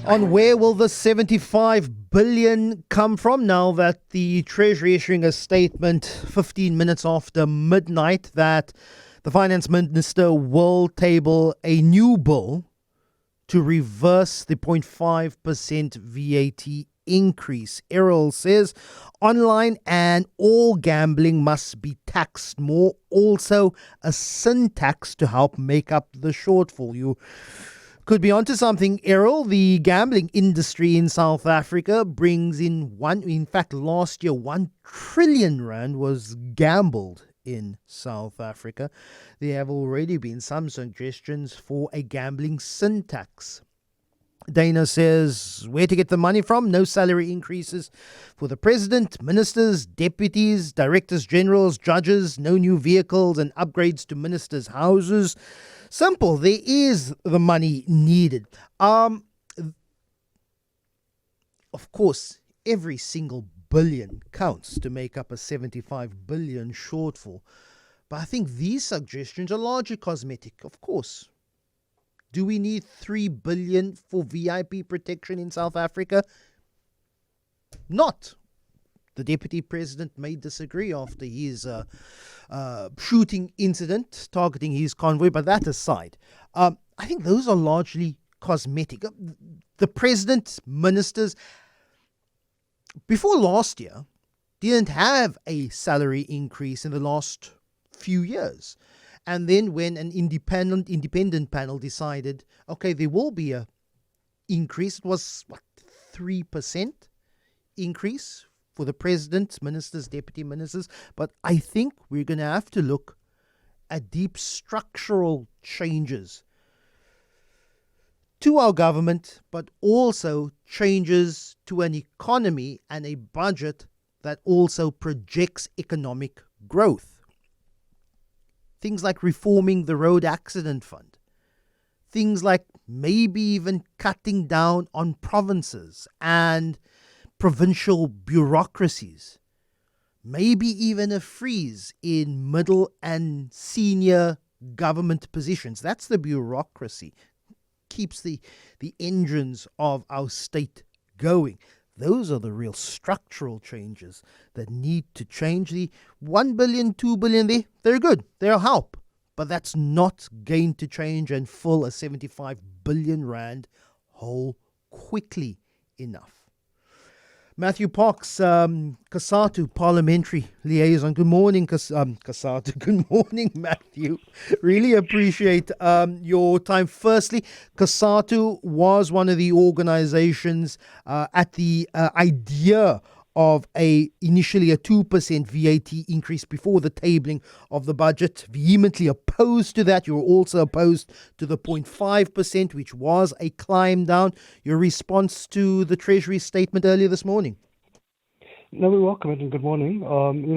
on where will the 75 billion come from now that the Treasury issuing a statement 15 minutes after midnight that the Finance Minister will table a new bill to reverse the 0.5% VAT increase. Errol says online and all gambling must be taxed more. Also, a sin tax to help make up the shortfall. You could be onto something, Errol. The gambling industry in South Africa brings in last year, 1 trillion rand was gambled in South Africa. There have already been some suggestions for a gambling sin tax. Dana says where to get the money from. No salary increases for the president, ministers, deputies, directors generals, judges, no new vehicles and upgrades to ministers' houses. Simple, there is the money needed. Of course, every single billion counts to make up a 75 billion shortfall. But I think these suggestions are largely cosmetic, of course. Do we need 3 billion for VIP protection in South Africa? Not. The deputy president may disagree after his shooting incident targeting his convoy, but that aside, I think those are largely cosmetic. The president, ministers, before last year, didn't have a salary increase in the last few years. And then when an independent panel decided, okay, there will be a increase, it was, 3% increase for the president, ministers, deputy ministers. But I think we're going to have to look at deep structural changes to our government, but also changes to an economy and a budget that also projects economic growth. Things like reforming the road accident fund. Things like maybe even cutting down on provinces and provincial bureaucracies. Maybe even a freeze in middle and senior government positions. That's the bureaucracy. Keeps the engines of our state going. Those are the real structural changes that need to change. The 1 billion, 2 billion, they're good. They'll help. But that's not going to change and fill a 75 billion rand hole quickly enough. Matthew Parks, COSATU Parliamentary Liaison. Good morning, COSATU. Good morning, Matthew. Really appreciate your time. Firstly, COSATU was one of the organizations at the idea of initially a 2% VAT increase before the tabling of the budget. Vehemently opposed to that. You were also opposed to the 0.5%, which was a climb down. Your response to the Treasury statement earlier this morning? No, we welcome it and good morning.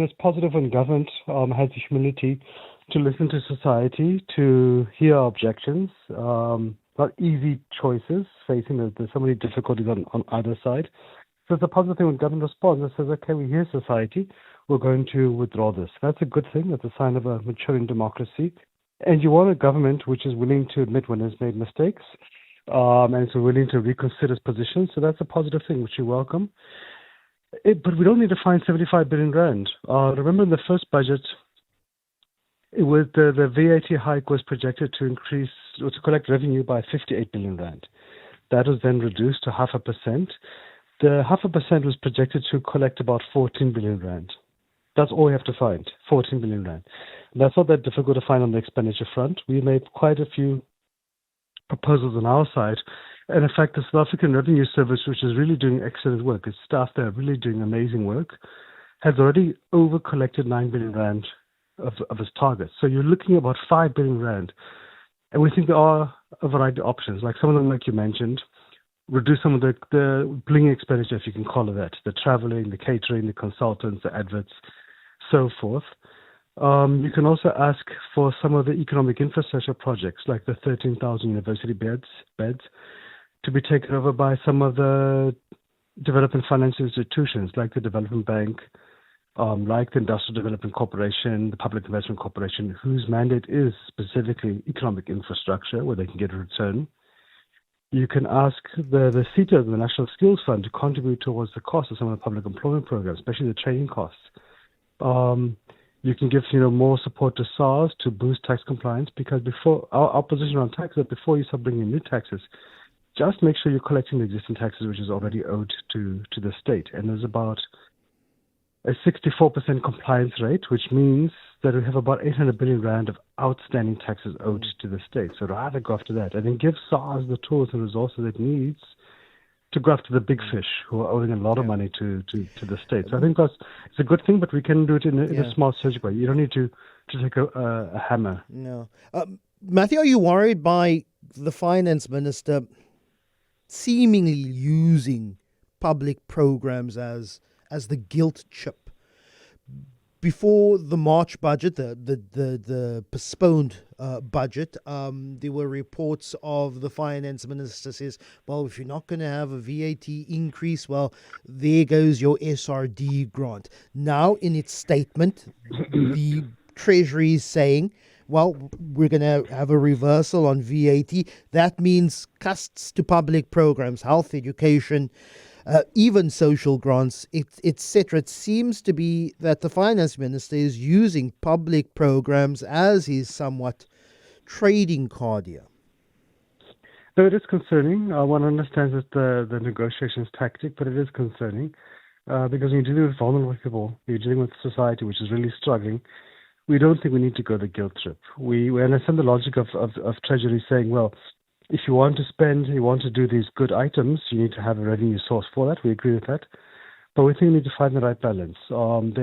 It's positive when government has the humility to listen to society, to hear objections. Not easy choices, facing there's so many difficulties on either side. So it's a positive thing when government responds and says, okay, we hear society, we're going to withdraw this. That's a good thing. That's a sign of a maturing democracy. And you want a government which is willing to admit when it's made mistakes and is willing to reconsider its position. So that's a positive thing, which we welcome. But we don't need to find 75 billion rand. Remember in the first budget, it was the VAT hike was projected to increase or to collect revenue by 58 billion rand. That was then reduced to 0.5%. The 0.5% was projected to collect about 14 billion rand. That's all we have to find, 14 billion rand. And that's not that difficult to find on the expenditure front. We made quite a few proposals on our side. And in fact, the South African Revenue Service, which is really doing excellent work, its staff there are really doing amazing work, has already over-collected 9 billion rand of its target. So you're looking at about 5 billion rand. And we think there are a variety of options, like some of them, like you mentioned, reduce some of the bling expenditure, if you can call it that, the traveling, the catering, the consultants, the adverts, so forth. You can also ask for some of the economic infrastructure projects, like the 13,000 university beds, to be taken over by some of the development financial institutions, like the Development Bank, like the Industrial Development Corporation, the Public Investment Corporation, whose mandate is specifically economic infrastructure, where they can get a return. You can ask the CETA, the National Skills Fund, to contribute towards the cost of some of the public employment programs, especially the training costs. You can give more support to SARS to boost tax compliance, because before our position on tax is that before you start bringing new taxes, just make sure you're collecting the existing taxes which is already owed to the state. And there's about a 64% compliance rate, which means that we have about 800 billion rand of outstanding taxes owed to the state. So rather go after that and then give SARS the tools and resources it needs to go after the big fish who are owing a lot of money to the state. So I think it's a good thing, but we can do it in a small surgical way. You don't need to take a hammer. No. Matthew, are you worried by the finance minister seemingly using public programs as the guilt chip? Before the March budget, the postponed budget, there were reports of the finance minister says, well, if you're not going to have a VAT increase, well, there goes your SRD grant. Now, in its statement, the Treasury is saying, well, we're going to have a reversal on VAT. That means cuts to public programs, health, education, even social grants, etc. It seems to be that the finance minister is using public programs as his somewhat trading card here. No, it is concerning. One understands that the negotiations tactic, but it is concerning because when you're dealing with vulnerable people, you're dealing with society which is really struggling. We don't think we need to go the guilt trip. We understand the logic of Treasury saying, well, if you want to spend, you want to do these good items, you need to have a revenue source for that. We agree with that. But we think we need to find the right balance. There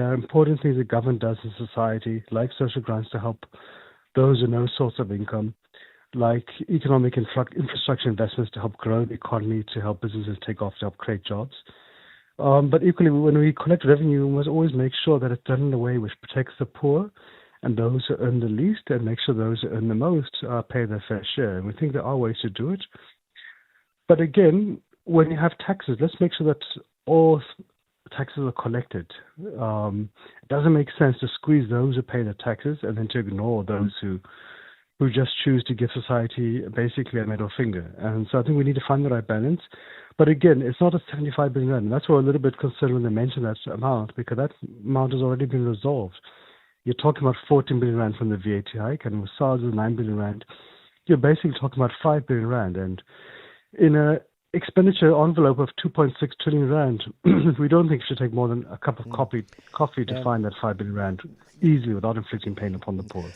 are important things that government does in society, like social grants to help those with no source of income, like economic infrastructure investments to help grow the economy, to help businesses take off, to help create jobs. But equally, when we collect revenue, we must always make sure that it's done in a way which protects the poor and those who earn the least, and make sure those who earn the most pay their fair share. And we think there are ways to do it. But again, when you have taxes, let's make sure that all taxes are collected. It doesn't make sense to squeeze those who pay the taxes and then to ignore those who just choose to give society basically a middle finger. And so I think we need to find the right balance. But again, it's not a 75 billion rand. And that's why we're a little bit concerned when they mention that amount, because that amount has already been resolved. You're talking about 14 billion rand from the VAT hike, and with SARS is 9 billion rand. You're basically talking about 5 billion rand. And in an expenditure envelope of 2.6 trillion rand, we don't think it should take more than a cup of coffee to find that 5 billion rand easily without inflicting pain upon the poor.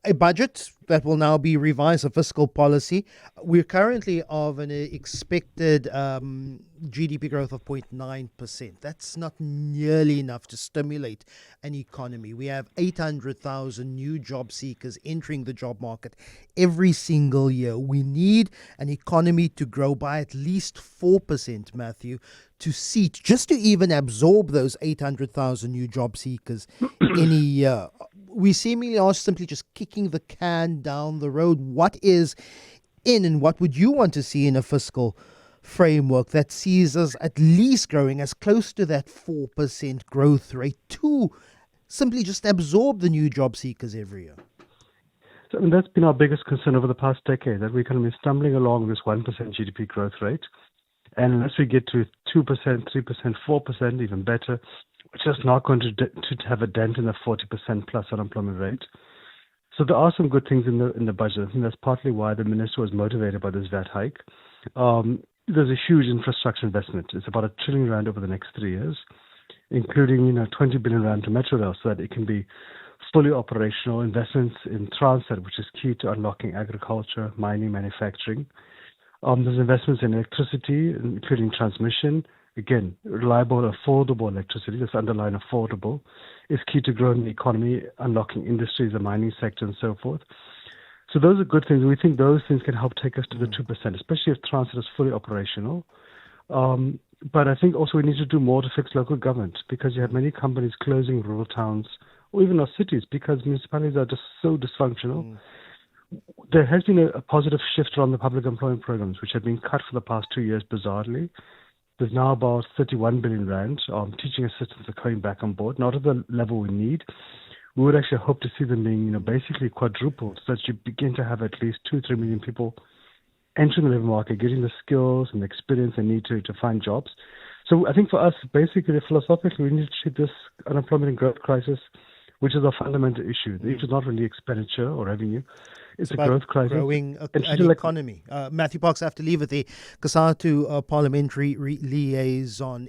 A budget that will now be revised, a fiscal policy. We're currently of an expected GDP growth of 0.9%. That's not nearly enough to stimulate an economy. We have 800,000 new job seekers entering the job market every single year. We need an economy to grow by at least 4%, Matthew, just to even absorb those 800,000 new job seekers in a year. We seemingly are simply just kicking the can down the road. What is in and what would you want to see in a fiscal framework that sees us at least growing as close to that 4% growth rate to simply just absorb the new job seekers every year? So, that's been our biggest concern over the past decade, that we're going to be stumbling along this 1% GDP growth rate. And unless we get to 2%, 3%, 4%, even better, we're just not going to have a dent in the 40% plus unemployment rate. So there are some good things in the budget. I think that's partly why the minister was motivated by this VAT hike. There's a huge infrastructure investment. It's about 1 trillion rand over the next 3 years, including 20 billion rand to Metro Rail so that it can be fully operational. Investments in transit, which is key to unlocking agriculture, mining, manufacturing. There's investments in electricity, including transmission. Again, reliable, affordable electricity, this underline affordable, is key to growing the economy, unlocking industries, the mining sector, and so forth. So those are good things. We think those things can help take us to the 2%, especially if transit is fully operational. But I think also we need to do more to fix local government, because you have many companies closing rural towns or even our cities because municipalities are just so dysfunctional. There has been a positive shift around the public employment programs, which have been cut for the past 2 years, bizarrely. There's now about 31 billion rand. Teaching assistants are coming back on board, not at the level we need. We would actually hope to see them being, basically quadrupled, so that you begin to have at least 2-3 million people entering the labor market, getting the skills and the experience they need to find jobs. So I think for us, basically, philosophically, we need to treat this unemployment and growth crisis, which is a fundamental issue. The issue is not really expenditure or revenue. It's a about growth crisis. growing And an treat it economy. Matthew Parks, I have to leave it there. COSATU Parliamentary Liaison.